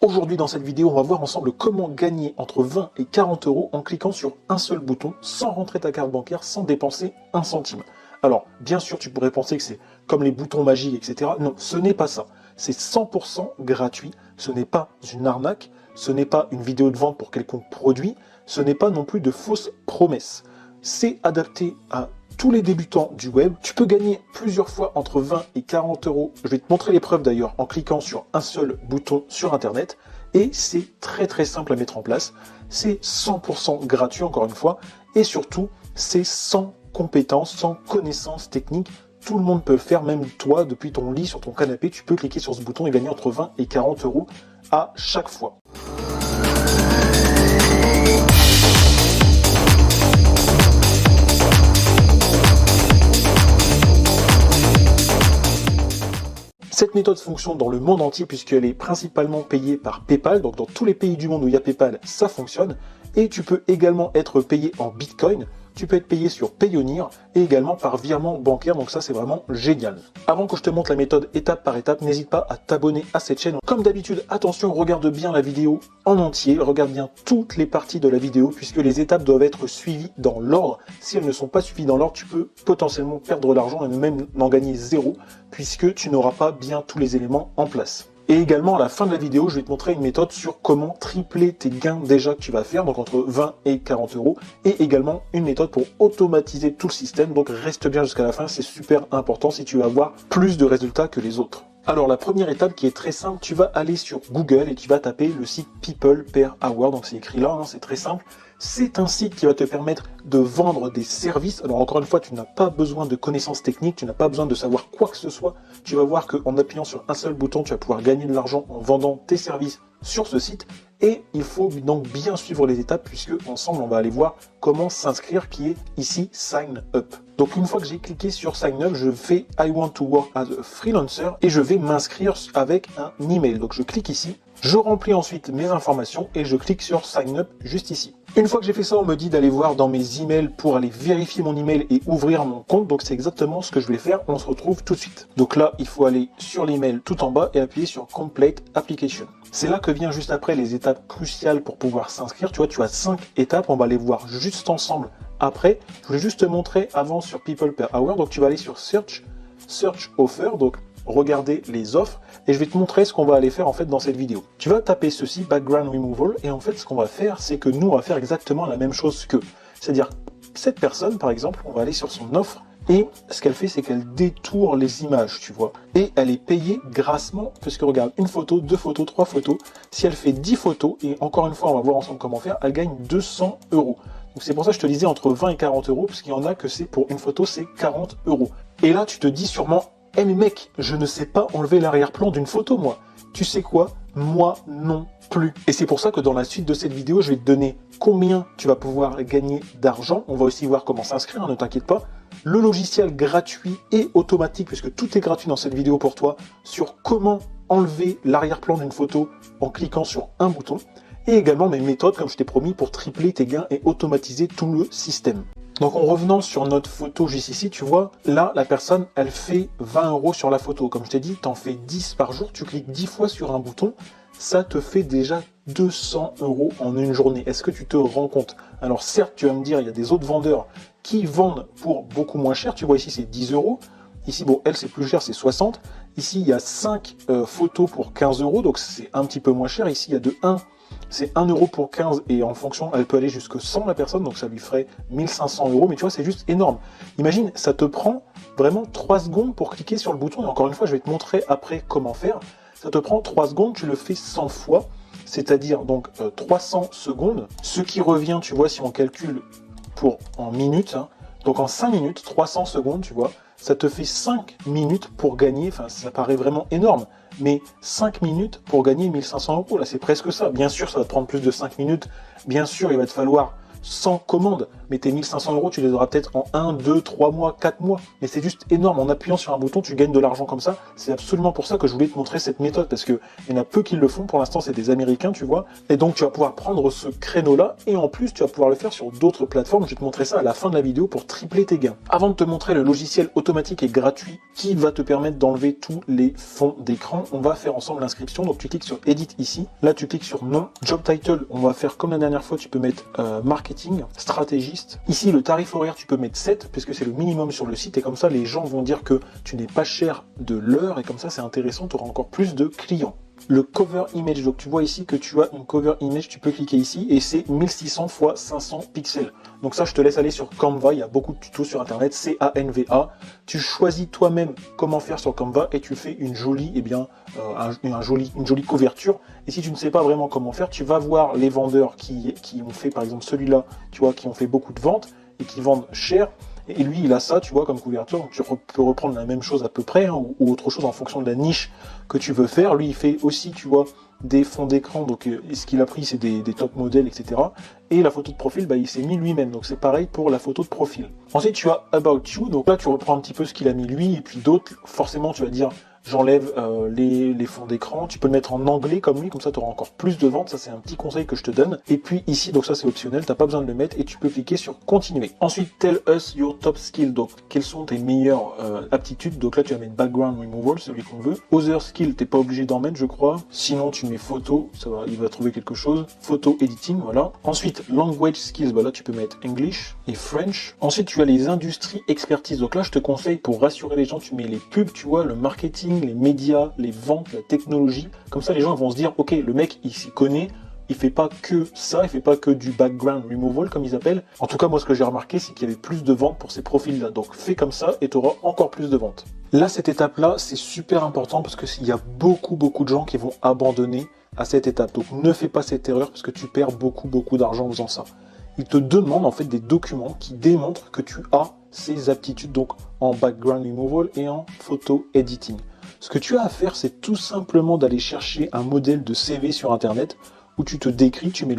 Aujourd'hui dans cette vidéo, on va voir ensemble comment gagner entre 20 et 40 euros en cliquant sur un seul bouton, sans rentrer ta carte bancaire, sans dépenser un centime. Alors, bien sûr, tu pourrais penser que c'est comme les boutons magiques, etc. Non, ce n'est pas ça. C'est 100% gratuit, ce n'est pas une arnaque, ce n'est pas une vidéo de vente pour quelconque produit, ce n'est pas non plus de fausses promesses. C'est adapté à tous les débutants du web. Tu peux gagner plusieurs fois entre 20 et 40 euros. Je vais te montrer les preuves d'ailleurs en cliquant sur un seul bouton sur Internet. Et c'est très simple à mettre en place. C'est 100% gratuit encore une fois. Et surtout, c'est sans compétences, sans connaissances techniques. Tout le monde peut le faire, même toi, depuis ton lit, sur ton canapé, tu peux cliquer sur ce bouton et gagner entre 20 et 40 euros à chaque fois. Cette méthode fonctionne dans le monde entier puisqu'elle est principalement payée par PayPal. Donc dans tous les pays du monde où il y a PayPal, ça fonctionne. Et tu peux également être payé en Bitcoin. Tu peux être payé sur Payoneer et également par virement bancaire. Donc ça, c'est vraiment génial. Avant que je te montre la méthode étape par étape, n'hésite pas à t'abonner à cette chaîne. Comme d'habitude, attention, regarde bien la vidéo en entier. Regarde bien toutes les parties de la vidéo puisque les étapes doivent être suivies dans l'ordre. Si elles ne sont pas suivies dans l'ordre, tu peux potentiellement perdre l'argent et même en gagner zéro puisque tu n'auras pas bien tous les éléments en place. Et également, à la fin de la vidéo, je vais te montrer une méthode sur comment tripler tes gains déjà que tu vas faire, donc entre 20 et 40 euros, et également une méthode pour automatiser tout le système. Donc reste bien jusqu'à la fin, c'est super important si tu veux avoir plus de résultats que les autres. Alors la première étape qui est très simple, tu vas aller sur Google et tu vas taper le site People Per Hour, donc c'est écrit là, hein, c'est très simple. C'est un site qui va te permettre de vendre des services. Alors encore une fois, tu n'as pas besoin de connaissances techniques, tu n'as pas besoin de savoir quoi que ce soit. Tu vas voir qu'en appuyant sur un seul bouton, tu vas pouvoir gagner de l'argent en vendant tes services sur ce site. Et il faut donc bien suivre les étapes puisque ensemble, on va aller voir comment s'inscrire qui est ici Sign Up. Donc une fois que j'ai cliqué sur Sign Up, je fais I want to work as a freelancer et je vais m'inscrire avec un email. Donc je clique ici, je remplis ensuite mes informations et je clique sur Sign Up juste ici. Une fois que j'ai fait ça, on me dit d'aller voir dans mes emails pour aller vérifier mon email et ouvrir mon compte. Donc c'est exactement ce que je vais faire. On se retrouve tout de suite. Donc là, il faut aller sur l'email tout en bas et appuyer sur Complete Application. C'est là que vient juste après les étapes cruciales pour pouvoir s'inscrire. Tu vois, tu as 5 étapes. On va les voir juste ensemble après. Je voulais juste te montrer avant sur People Per Hour. Donc tu vas aller sur Search Offer. Donc regarder les offres et je vais te montrer ce qu'on va aller faire en fait dans cette vidéo. Tu vas taper ceci, Background Removal, et en fait ce qu'on va faire, c'est que nous on va faire exactement la même chose qu'eux. C'est-à-dire, cette personne par exemple, on va aller sur son offre et ce qu'elle fait, c'est qu'elle détourne les images, tu vois. Et elle est payée grassement, parce que regarde, une photo, 2 photos, 3 photos. Si elle fait 10 photos, et encore une fois, on va voir ensemble comment faire, elle gagne 200 euros. Donc c'est pour ça que je te disais entre 20 et 40 euros, parce qu'il y en a que c'est pour une photo, c'est 40 euros. Et là, tu te dis sûrement, eh mais mec, je ne sais pas enlever l'arrière-plan d'une photo, moi. Tu sais quoi? Moi non plus. Et c'est pour ça que dans la suite de cette vidéo, je vais te donner combien tu vas pouvoir gagner d'argent. On va aussi voir comment s'inscrire, hein, ne t'inquiète pas. Le logiciel gratuit et automatique, puisque tout est gratuit dans cette vidéo pour toi, sur comment enlever l'arrière-plan d'une photo en cliquant sur un bouton. Et également mes méthodes, comme je t'ai promis, pour tripler tes gains et automatiser tout le système. Donc en revenant sur notre photo juste ici, tu vois, là, la personne, elle fait 20 euros sur la photo. Comme je t'ai dit, tu en fais 10 par jour, tu cliques 10 fois sur un bouton, ça te fait déjà 200 euros en une journée. Est-ce que tu te rends compte? Alors certes, tu vas me dire, il y a des autres vendeurs qui vendent pour beaucoup moins cher. Tu vois ici, c'est 10 euros. Ici, bon, elle, c'est plus cher, c'est 60. Ici, il y a 5 photos pour 15 euros, donc c'est un petit peu moins cher. Ici, il y a de 1. C'est 1 euro pour 15 et en fonction, elle peut aller jusque 100 la personne, donc ça lui ferait 1500 euros. Mais tu vois, c'est juste énorme. Imagine, ça te prend vraiment 3 secondes pour cliquer sur le bouton. Et encore une fois, je vais te montrer après comment faire. Ça te prend 3 secondes, tu le fais 100 fois, c'est-à-dire donc 300 secondes. Ce qui revient, tu vois, si on calcule en minutes, hein, donc en 5 minutes, 300 secondes, tu vois, ça te fait 5 minutes pour gagner, enfin ça paraît vraiment énorme, mais 5 minutes pour gagner 1500 euros, là c'est presque ça. Bien sûr, ça va te prendre plus de 5 minutes, bien sûr, il va te falloir sans commande. Mais tes 1500 € tu les auras peut-être en 1, 2, 3 mois, 4 mois. Mais c'est juste énorme. En appuyant sur un bouton, tu gagnes de l'argent comme ça. C'est absolument pour ça que je voulais te montrer cette méthode, parce que il y en a peu qui le font. Pour l'instant, c'est des Américains, tu vois. Et donc, tu vas pouvoir prendre ce créneau-là, et en plus, tu vas pouvoir le faire sur d'autres plateformes. Je vais te montrer ça à la fin de la vidéo pour tripler tes gains. Avant de te montrer le logiciel automatique et gratuit qui va te permettre d'enlever tous les fonds d'écran, on va faire ensemble l'inscription. Donc, tu cliques sur Edit ici. Là, tu cliques sur Nom. Job Title, on va faire comme la dernière fois. Tu peux mettre Marketing, Stratégiste. Ici, le tarif horaire, tu peux mettre 7, puisque c'est le minimum sur le site. Et comme ça, les gens vont dire que tu n'es pas cher de l'heure. Et comme ça, c'est intéressant. Tu auras encore plus de clients. Le cover image, donc tu vois ici que tu as une cover image, tu peux cliquer ici et c'est 1600 x 500 pixels. Donc ça, je te laisse aller sur Canva, il y a beaucoup de tutos sur internet, C-A-N-V-A. Tu choisis toi-même comment faire sur Canva et tu fais une jolie, une jolie couverture. Et si tu ne sais pas vraiment comment faire, tu vas voir les vendeurs qui ont fait, par exemple celui-là, tu vois, qui ont fait beaucoup de ventes et qui vendent cher. Et lui, il a ça, tu vois, comme couverture. Donc, tu peux reprendre la même chose à peu près, hein, ou autre chose en fonction de la niche que tu veux faire. Lui, il fait aussi, tu vois, des fonds d'écran. Donc, ce qu'il a pris, c'est des top modèles, etc. Et la photo de profil, bah, il s'est mis lui-même. Donc, c'est pareil pour la photo de profil. Ensuite, tu as About You. Donc là, tu reprends un petit peu ce qu'il a mis lui. Et puis d'autres, forcément, tu vas dire... J'enlève les fonds d'écran. Tu peux le mettre en anglais comme lui, comme ça tu auras encore plus de ventes. Ça, c'est un petit conseil que je te donne. Et puis ici, donc ça c'est optionnel, t'as pas besoin de le mettre et tu peux cliquer sur continuer. Ensuite, tell us your top skill. Donc, quelles sont tes meilleures aptitudes. Donc là, tu vas mettre background removal, celui qu'on veut. Other skill, t'es pas obligé d'en mettre, je crois. Sinon, tu mets photo, il va trouver quelque chose. Photo editing, voilà. Ensuite, language skills, bah là tu peux mettre English et French. Ensuite, tu as les industries expertise. Donc là, je te conseille pour rassurer les gens, tu mets les pubs, tu vois, le marketing, les médias, les ventes, la technologie. Comme ça, les gens vont se dire, ok, le mec, il s'y connaît, il fait pas que ça, il fait pas que du background removal, comme ils appellent. En tout cas, moi, ce que j'ai remarqué, c'est qu'il y avait plus de ventes pour ces profils-là. Donc, fais comme ça et tu auras encore plus de ventes. Là, cette étape-là, c'est super important parce qu'il y a beaucoup de gens qui vont abandonner à cette étape. Donc, ne fais pas cette erreur parce que tu perds beaucoup d'argent en faisant ça. Il te demande en fait des documents qui démontrent que tu as ces aptitudes donc en background removal et en photo editing. Ce que tu as à faire, c'est tout simplement d'aller chercher un modèle de CV sur Internet où tu te décris, tu mets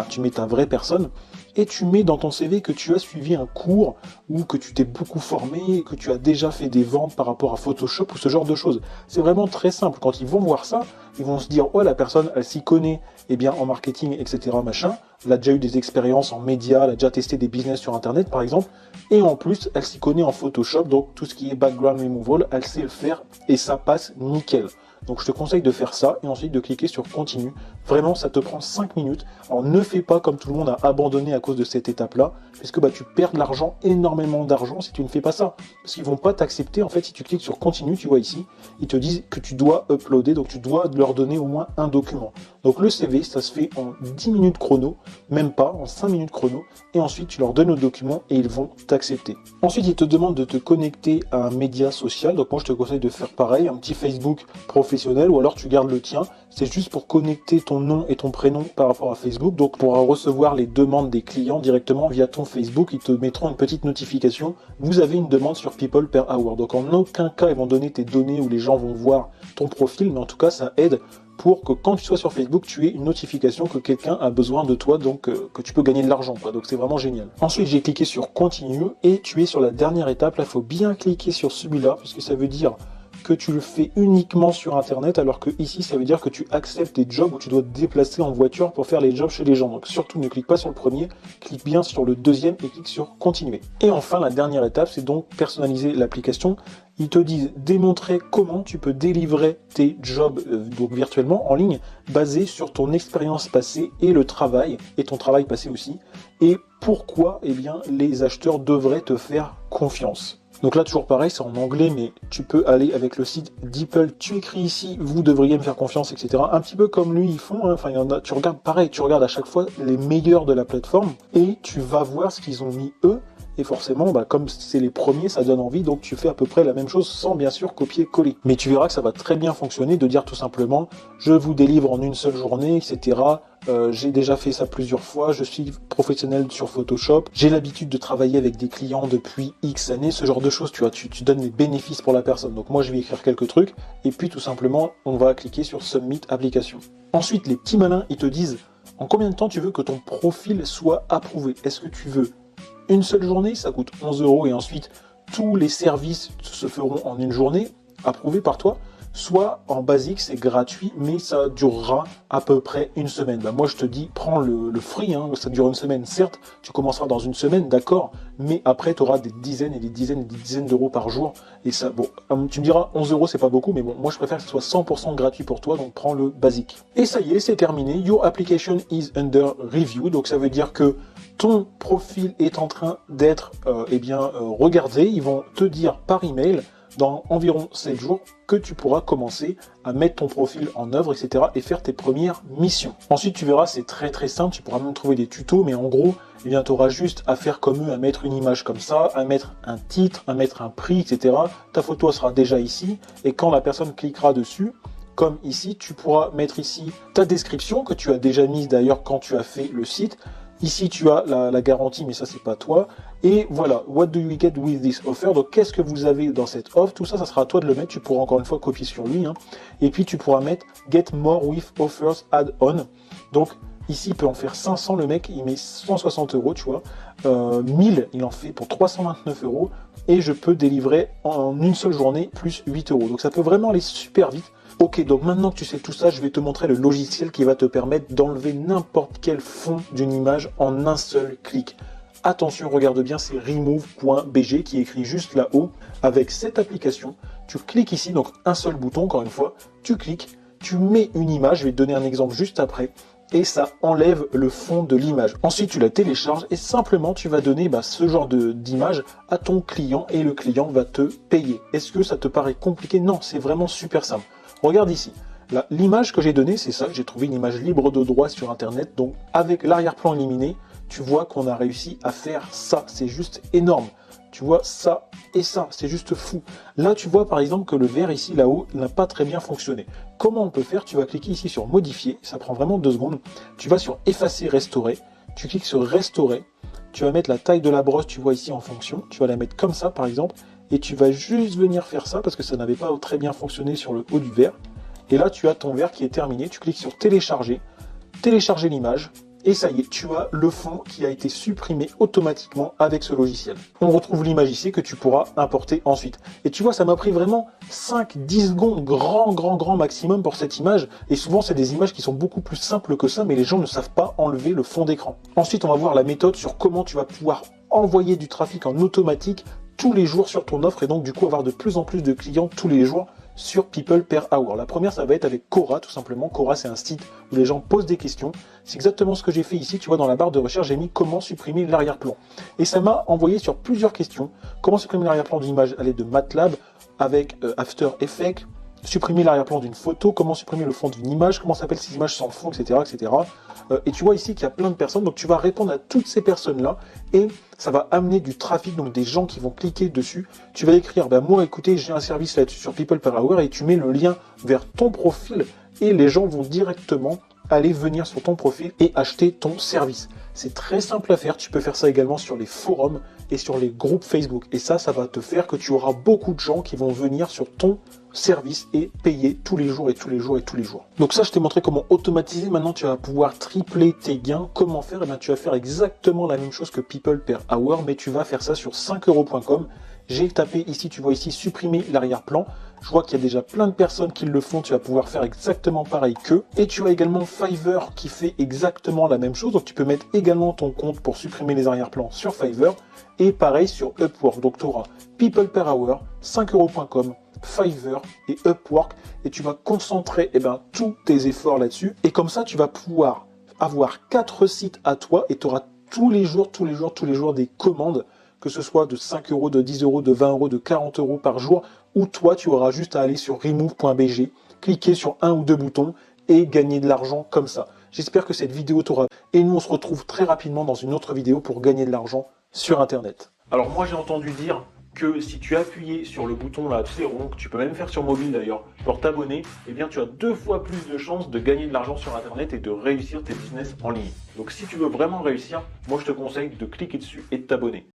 tu mets ta vraie personne et tu mets dans ton CV que tu as suivi un cours ou que tu t'es beaucoup formé, que tu as déjà fait des ventes par rapport à Photoshop ou ce genre de choses. C'est vraiment très simple. Quand ils vont voir ça, ils vont se dire « Oh, la personne, elle s'y connaît en marketing, etc. machin. Elle a déjà eu des expériences en médias, elle a déjà testé des business sur Internet, par exemple. Et en plus, elle s'y connaît en Photoshop, donc tout ce qui est background removal, elle sait le faire et ça passe nickel. » Donc je te conseille de faire ça et ensuite de cliquer sur continue. Vraiment, ça te prend 5 minutes. Alors ne fais pas comme tout le monde a abandonné à cause de cette étape-là, puisque tu perds de l'argent, énormément d'argent si tu ne fais pas ça. Parce qu'ils vont pas t'accepter. En fait, si tu cliques sur continue, tu vois ici, ils te disent que tu dois uploader, donc tu dois leur donner au moins un document. Donc le CV, ça se fait en 10 minutes chrono, même pas, en 5 minutes chrono, et ensuite tu leur donnes le document et ils vont t'accepter. Ensuite, ils te demandent de te connecter à un média social, donc moi je te conseille de faire pareil, un petit Facebook professionnel, ou alors tu gardes le tien, c'est juste pour connecter ton nom et ton prénom par rapport à Facebook, donc pour recevoir les demandes des clients directement via ton Facebook, ils te mettront une petite notification, vous avez une demande sur People per Hour, donc en aucun cas ils vont donner tes données où les gens vont voir ton profil, mais en tout cas ça aide pour que quand tu sois sur Facebook, tu aies une notification que quelqu'un a besoin de toi, donc que tu peux gagner de l'argent, quoi. Donc c'est vraiment génial. Ensuite, j'ai cliqué sur Continue et tu es sur la dernière étape. Là, il faut bien cliquer sur celui-là, puisque ça veut dire que tu le fais uniquement sur Internet, alors que ici, ça veut dire que tu acceptes des jobs où tu dois te déplacer en voiture pour faire les jobs chez les gens. Donc surtout, ne clique pas sur le premier, clique bien sur le deuxième et clique sur Continuer. Et enfin, la dernière étape, c'est donc personnaliser l'application. Ils te disent démontrer comment tu peux délivrer tes jobs donc virtuellement en ligne basés sur ton expérience passée et le travail, et ton travail passé aussi, et pourquoi les acheteurs devraient te faire confiance. Donc là, toujours pareil, c'est en anglais, mais tu peux aller avec le site Deeple. Tu écris ici, vous devriez me faire confiance, etc. Un petit peu comme lui, ils font. Enfin, il y en a. Tu regardes pareil, tu regardes à chaque fois les meilleurs de la plateforme et tu vas voir ce qu'ils ont mis eux. Et forcément, comme c'est les premiers, ça donne envie, donc tu fais à peu près la même chose sans bien sûr copier-coller. Mais tu verras que ça va très bien fonctionner de dire tout simplement, je vous délivre en une seule journée, etc. J'ai déjà fait ça plusieurs fois, je suis professionnel sur Photoshop, j'ai l'habitude de travailler avec des clients depuis X années, ce genre de choses, tu vois, tu donnes les bénéfices pour la personne. Donc moi, je vais écrire quelques trucs, et puis tout simplement, on va cliquer sur Submit Application. Ensuite, les petits malins, ils te disent, En combien de temps tu veux que ton profil soit approuvé? Est-ce que tu veux une seule journée? Ça coûte 11 € et ensuite tous les services se feront en une journée, approuvés par toi. Soit en basique, c'est gratuit, mais ça durera à peu près une semaine. Bah, moi, je te dis, prends le free, hein, ça dure une semaine. Certes, tu commenceras dans une semaine, d'accord, mais après, tu auras des dizaines et des dizaines et des dizaines d'euros par jour. Et ça, bon, tu me diras, 11 €, c'est pas beaucoup, mais bon, moi, je préfère que ce soit 100% gratuit pour toi, donc prends le basique. Et ça y est, c'est terminé. Your application is under review. Donc, ça veut dire que ton profil est en train d'être regardé. Ils vont te dire par email dans environ 7 jours que tu pourras commencer à mettre ton profil en œuvre, etc. et faire tes premières missions. Ensuite, tu verras, c'est très très simple, tu pourras même trouver des tutos, mais en gros, tu auras juste à faire comme eux, à mettre une image comme ça, à mettre un titre, à mettre un prix, etc. Ta photo sera déjà ici, et quand la personne cliquera dessus, comme ici, tu pourras mettre ici ta description, que tu as déjà mise d'ailleurs quand tu as fait le site. Ici, tu as la garantie, mais ça, c'est pas toi. Et voilà, what do you get with this offer? Donc, qu'est-ce que vous avez dans cette offre? Tout ça, ça sera à toi de le mettre. Tu pourras encore une fois copier sur lui. Hein. Et puis, tu pourras mettre get more with offers add-on. Donc, ici, il peut en faire 500. Le mec, il met 160 €, tu vois. 1000, il en fait pour 329 €. Et je peux délivrer en une seule journée plus 8 €. Donc, ça peut vraiment aller super vite. Ok, donc maintenant que tu sais tout ça, je vais te montrer le logiciel qui va te permettre d'enlever n'importe quel fond d'une image en un seul clic. Attention, regarde bien, c'est remove.bg qui est écrit juste là-haut. Avec cette application, tu cliques ici, donc un seul bouton, encore une fois, tu cliques, tu mets une image, je vais te donner un exemple juste après, et ça enlève le fond de l'image. Ensuite, tu la télécharges et simplement, tu vas donner ce genre d'image à ton client et le client va te payer. Est-ce que ça te paraît compliqué? Non, c'est vraiment super simple. Regarde ici, l'image que j'ai donnée, c'est ça, j'ai trouvé une image libre de droit sur internet, donc avec l'arrière-plan éliminé, tu vois qu'on a réussi à faire ça, c'est juste énorme. Tu vois ça et ça, c'est juste fou. Là, tu vois par exemple que le vert ici, là-haut, n'a pas très bien fonctionné. Comment on peut faire? Tu vas cliquer ici sur modifier, ça prend vraiment 2 secondes. Tu vas sur effacer, restaurer, tu cliques sur restaurer, tu vas mettre la taille de la brosse, tu vois ici en fonction, tu vas la mettre comme ça par exemple, et tu vas juste venir faire ça parce que ça n'avait pas très bien fonctionné sur le haut du verre. Et là, tu as ton verre qui est terminé. Tu cliques sur télécharger, télécharger l'image. Et ça y est, tu as le fond qui a été supprimé automatiquement avec ce logiciel. On retrouve l'image ici que tu pourras importer ensuite. Et tu vois, ça m'a pris vraiment 5-10 secondes, grand maximum pour cette image. Et souvent, c'est des images qui sont beaucoup plus simples que ça, mais les gens ne savent pas enlever le fond d'écran. Ensuite, on va voir la méthode sur comment tu vas pouvoir envoyer du trafic en automatique tous les jours sur ton offre et donc du coup avoir de plus en plus de clients tous les jours sur People Per Hour. La première, ça va être avec Quora, tout simplement. Quora, c'est un site où les gens posent des questions. C'est exactement ce que j'ai fait ici. Tu vois, dans la barre de recherche, j'ai mis comment supprimer l'arrière-plan. Et ça m'a envoyé sur plusieurs questions. Comment supprimer l'arrière-plan d'une image à l'aide de MATLAB, avec After Effects, supprimer l'arrière-plan d'une photo, comment supprimer le fond d'une image, comment s'appellent ces images sans fond, etc., etc. Et tu vois ici qu'il y a plein de personnes, donc tu vas répondre à toutes ces personnes-là, et ça va amener du trafic, donc des gens qui vont cliquer dessus. Tu vas écrire, moi écoutez, j'ai un service là-dessus sur People Per Hour, et tu mets le lien vers ton profil, et les gens vont directement aller venir sur ton profil et acheter ton service. C'est très simple à faire, tu peux faire ça également sur les forums et sur les groupes Facebook. Et ça va te faire que tu auras beaucoup de gens qui vont venir sur ton service et payer tous les jours et tous les jours et tous les jours. Donc ça, je t'ai montré comment automatiser. Maintenant, tu vas pouvoir tripler tes gains. Comment faire? Eh bien, tu vas faire exactement la même chose que People Per Hour, mais tu vas faire ça sur 5euros.com. J'ai tapé ici, tu vois ici, supprimer l'arrière-plan. Je vois qu'il y a déjà plein de personnes qui le font. Tu vas pouvoir faire exactement pareil qu'eux. Et tu as également Fiverr qui fait exactement la même chose. Donc tu peux mettre également ton compte pour supprimer les arrière-plans sur Fiverr. Et pareil sur Upwork. Donc tu auras People Per Hour, 5euros.com, Fiverr et Upwork. Et tu vas concentrer tous tes efforts là-dessus. Et comme ça, tu vas pouvoir avoir 4 sites à toi et tu auras tous les jours des commandes, que ce soit de 5 euros, de 10 euros, de 20 euros, de 40 euros par jour, où toi, tu auras juste à aller sur remove.bg, cliquer sur un ou deux boutons et gagner de l'argent comme ça. J'espère que cette vidéo t'aura. Et nous, on se retrouve très rapidement dans une autre vidéo pour gagner de l'argent sur Internet. Alors moi, j'ai entendu dire que si tu appuyais sur le bouton là, tu sais, rond, que tu peux même faire sur mobile d'ailleurs, pour t'abonner, eh bien tu as 2 fois plus de chances de gagner de l'argent sur Internet et de réussir tes business en ligne. Donc si tu veux vraiment réussir, moi je te conseille de cliquer dessus et de t'abonner.